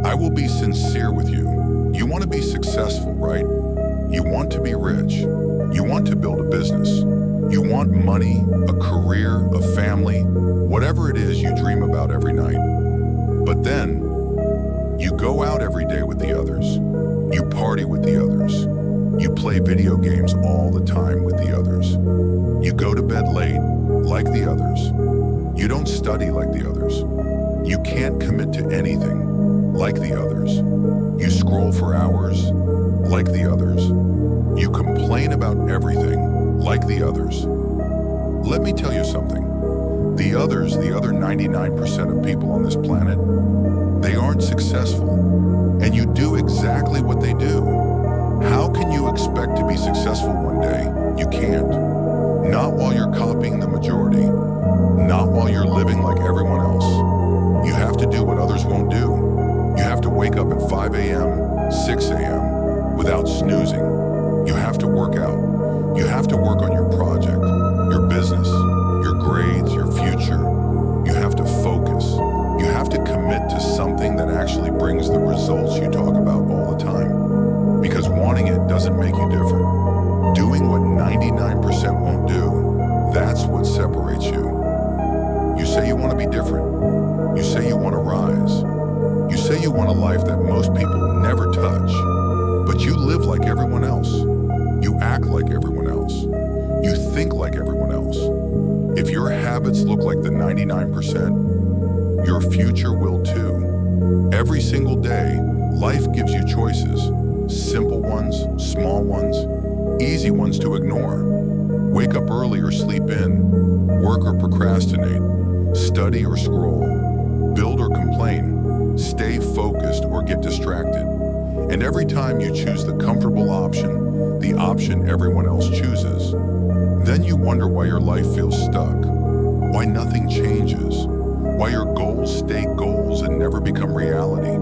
I will be sincere with you. You want to be successful, right? You want to be rich. You want to build a business. You want money, a career, a family, whatever it is you dream about every night. But then, you go out every day with the others. You party with the others. You play video games all the time with the others. You go to bed late, like the others. You don't study like the others. You can't commit to anything, like the others. You scroll for hours, like the others. You complain about everything, like the others. Let me tell you something. The others, the other 99% of people on this planet, they aren't successful, and you do exactly what they do. How can you expect to be successful one day? You can't. Not while you're copying the majority. Not while you're living like everyone else. You have to do what others won't do. You have to wake up at 5 a.m., 6 a.m., without snoozing. You have to work out. You have to work on your project, your business, your grades, your future. You have to focus. You have to commit to something that actually brings the results you talk about all the time. Because wanting it doesn't make you different. Doing what 99% won't do, that's what separates you. You say you want to be different. You say you want to rise. You say you want a life that most people never touch. But you live like everyone else. You act like everyone else. You think like everyone else. If your habits look like the 99%, your future will too. Every single day, life gives you choices. Simple ones, small ones, easy ones to ignore. Wake up early or sleep in. Work or procrastinate. Study or scroll. Build or complain. Stay focused or get distracted. And every time you choose the comfortable option, the option everyone else chooses, then you wonder why your life feels stuck, why nothing changes, why your goals stay goals and never become reality.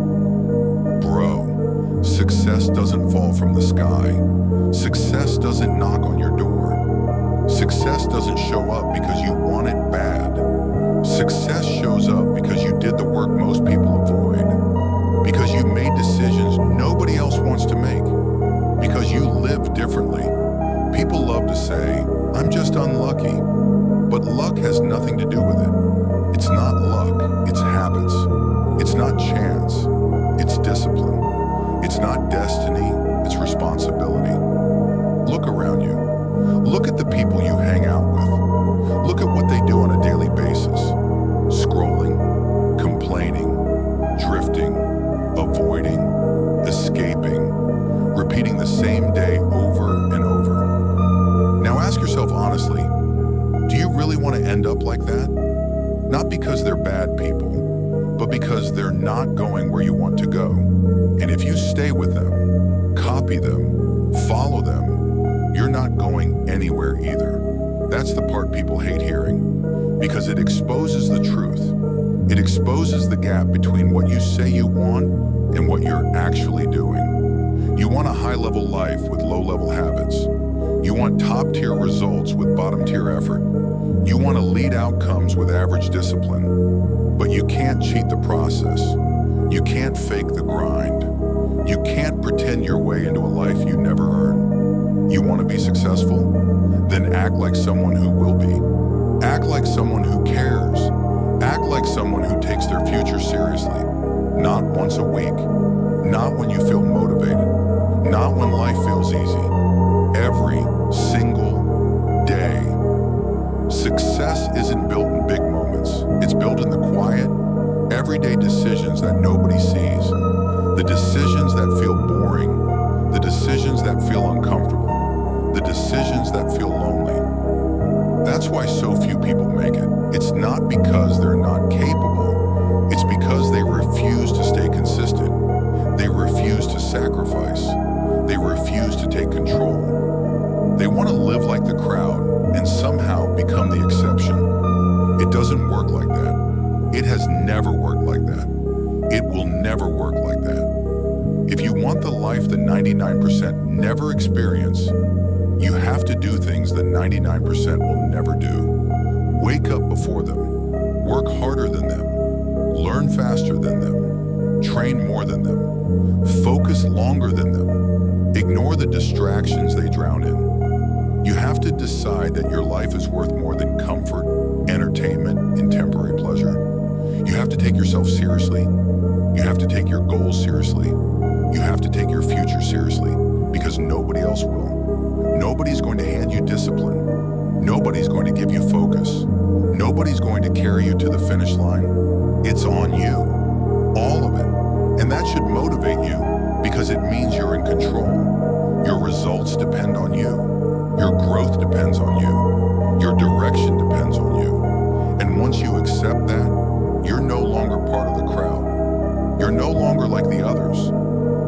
Bro, success doesn't fall from the sky. Success doesn't knock on your door. Success doesn't show up because you want it bad. Success shows up because you did the work most people avoid. Because you made decisions nobody else wants to make. Because you live differently. People love to say, I'm just unlucky. But luck has nothing to do with it. It's not luck, it's habits. It's not chance, it's discipline. It's not destiny, it's responsibility. Look around you. Look at the people you hang out with. Look at what they do on a daily basis. Scrolling, complaining, drifting, avoiding, escaping, repeating the same day over and over. Now ask yourself honestly, do you really want to end up like that? Not because they're bad people, but because they're not going where you want to go. And if you stay with them, copy them, follow them, you're not going anywhere either. That's the part people hate hearing, because it exposes the truth. It exposes the gap between what you say you want and what you're actually doing. You want a high-level life with low-level habits. You want top-tier results with bottom-tier effort. You want elite outcomes with average discipline. But you can't cheat the process. You can't fake the grind. You can't pretend your way into a life you never earned. You want to be successful? Then act like someone who will be. Act like someone who cares. Act like someone who takes their future seriously. Not once a week. Not when you feel motivated. Not when life feels easy. Every single day. Success isn't built in big moments. It's built in the quiet, everyday decisions that nobody sees. The decisions that feel boring. The decisions that feel uncomfortable. The decisions that feel lonely. That's why so few people make it. It's not because they're not capable. It's because they refuse to stay consistent. They refuse to sacrifice. They refuse to take control. They want to live like the crowd and somehow become the exception. It doesn't work like that. It has never worked like that. It will never work like that. If you want the life the 99% never experience, you have to do things that 99% will never do. Wake up before them. Work harder than them. Learn faster than them. Train more than them. Focus longer than them. Ignore the distractions they drown in. You have to decide that your life is worth more than comfort, entertainment, and temporary pleasure. You have to take yourself seriously. You have to take your goals seriously. You have to take your future seriously, because nobody else will. Nobody's going to hand you discipline. Nobody's going to give you focus. Nobody's going to carry you to the finish line. It's on you. All of it. And that should motivate you, because it means you're in control. Your results depend on you. Your growth depends on you. Your direction depends on you. And once you accept that, you're no longer part of the crowd. You're no longer like the others.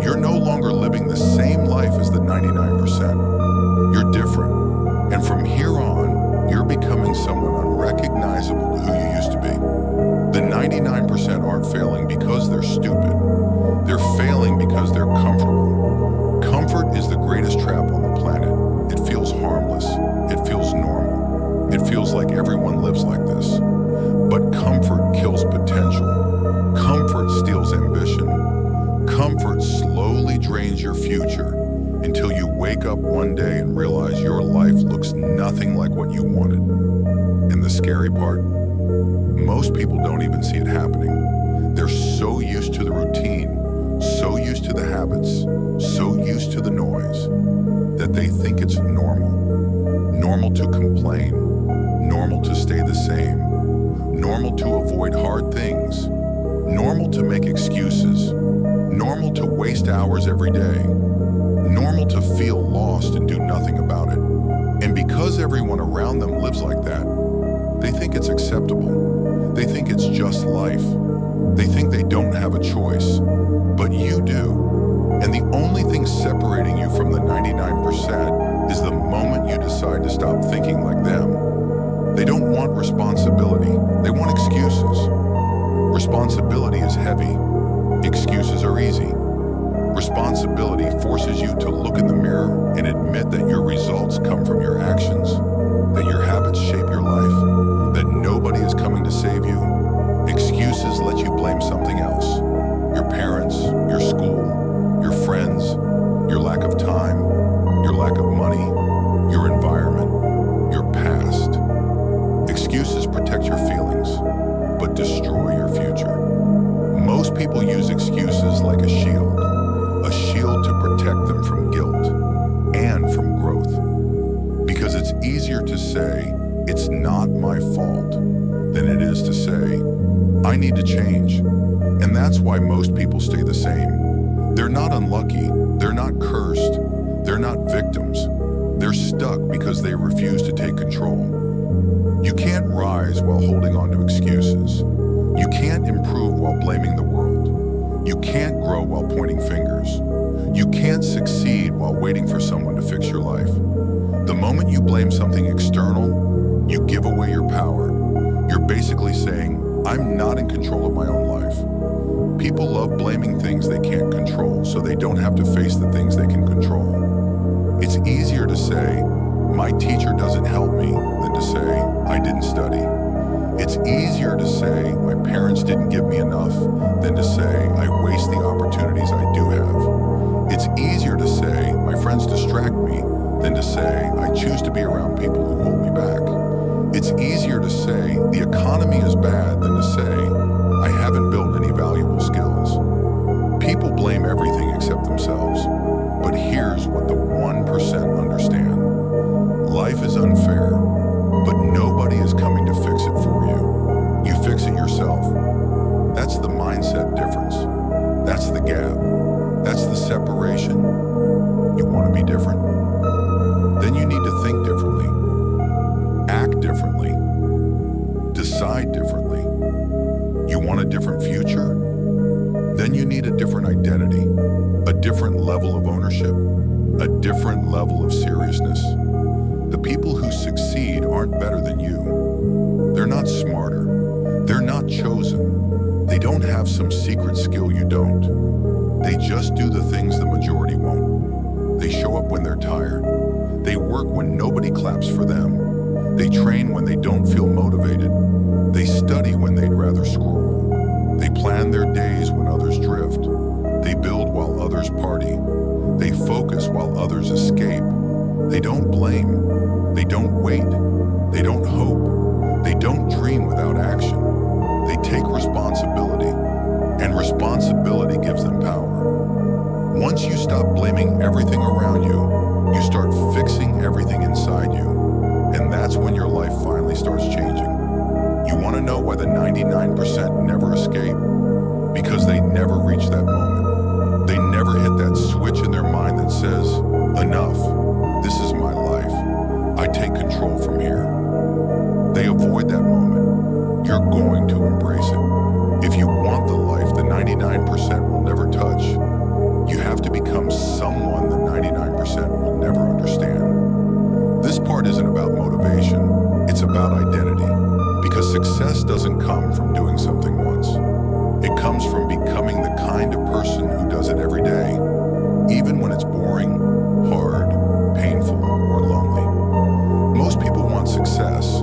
You're no longer living the same life as the 99%. You're different. And from here on, you're becoming someone unrecognizable to who you used to be. The 99% aren't failing because they're stupid. They're failing because they're comfortable. Comfort is the greatest trap on the planet. It feels harmless. It feels normal. It feels like everyone lives like this. But comfort kills potential. Comfort steals ambition. Comfort slowly drains your future until you wake up one day and realize your life looks nothing like what you wanted. And the scary part? Most people don't even see it happening. They're so used to the routine, so used to the habits, so used to the noise, that they think it's normal. Normal to complain, normal to stay the same, normal to avoid hard things, normal to make excuses, normal to waste hours every day, normal to feel lost and do nothing about it. And because everyone around them lives like that, they think it's acceptable. They think it's just life. They think they don't have a choice. But you do. And the only thing separating you from the 99% is the moment you decide to stop thinking like them. They don't want responsibility. They want excuses. Responsibility is heavy. Excuses are easy. Responsibility forces you to look in the mirror and admit that your results come from your actions, that your habits shape your life, that nobody is coming to save you. Excuses let you blame something else. Your parents, your school, your friends, your lack of time, your lack of money, your environment, your past. Excuses protect your feelings, but destroy your future. Most people use excuses like a shield to protect them from guilt and from growth. Because it's easier to say, it's not my fault, than it is to say, I need to change. And that's why most people stay the same. They're not unlucky, they're not cursed, they're not victims. They're stuck because they refuse to take control. You can't rise while holding on to excuses. You can't improve while blaming the world. You can't grow while pointing fingers. You can't succeed while waiting for someone to fix your life. The moment you blame something external, you give away your power. You're basically saying, I'm not in control of my own life. People love blaming things they can't control, so they don't have to face the things they can control. It's easier to say, my teacher doesn't help me, than to say, I didn't study. It's easier to say, my parents didn't give me enough, than to say, I waste the opportunities I do have. It's easier to say, my friends distract me, than to say, I choose to be around people who hold me back. It's easier to say, the economy is bad, than to say, I haven't built any valuable skills. People blame everything except themselves. But here's what the 1% understand. Life is unfair, but nobody is coming to fix it for you. You fix it yourself. That's the mindset difference. That's the gap. That's the separation. You want to be different? Then you need to think differently, act differently, decide differently. You want a different future? Then you need a different identity, a different level of ownership, a different level of seriousness. The people who succeed aren't better than you. They're not smarter. They're not chosen. They don't have some secret skill you don't. They just do the things the majority won't. They show up when they're tired. They work when nobody claps for them. They train when they don't feel motivated. They study when they'd rather scroll. They plan their days when others drift. They don't blame. They don't wait. They don't hope. They don't dream without action. They take responsibility, and responsibility gives them power. Once you stop blaming everything around you, you start fixing everything inside you, and that's when your life finally starts changing. You want to know why the 99% never escape? Because they never reach that moment. They never hit that switch in their mind that says, enough, this is my life. I take control from here. They avoid that moment. You're going to embrace it. If you want the life the 99% will never touch, you have to become someone the 99% will never understand. This part isn't about motivation, it's about identity. Because success doesn't come from doing something once. It comes from becoming the kind of person who does it every day, even when it's boring, hard, painful, or lonely. Most people want success,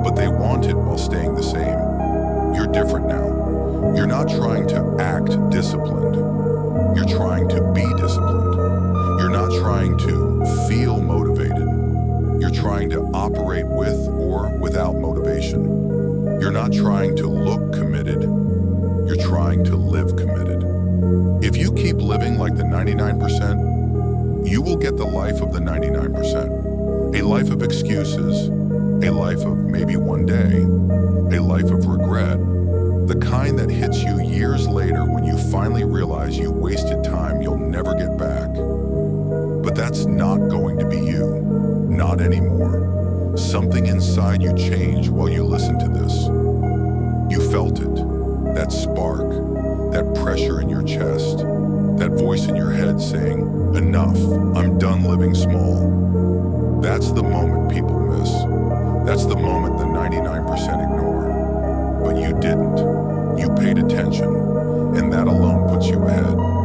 but they want it while staying the same. You're different now. You're not trying to act disciplined. You're trying to be disciplined. You're not trying to feel motivated. You're trying to operate with or without motivation. You're not trying to look committed. You're trying to live committed. If you keep living like the 99%, you will get the life of the 99%. A life of excuses, a life of maybe one day, a life of regret, the kind that hits you years later when you finally realize you wasted time you'll never get back. But that's not going to be you. Not anymore. Something inside you changed while you listened to this. You felt it. That spark, that pressure in your chest, that voice in your head saying, enough, I'm done living small. That's the moment people miss. That's the moment the 99% ignore. But you didn't. You paid attention, and that alone puts you ahead.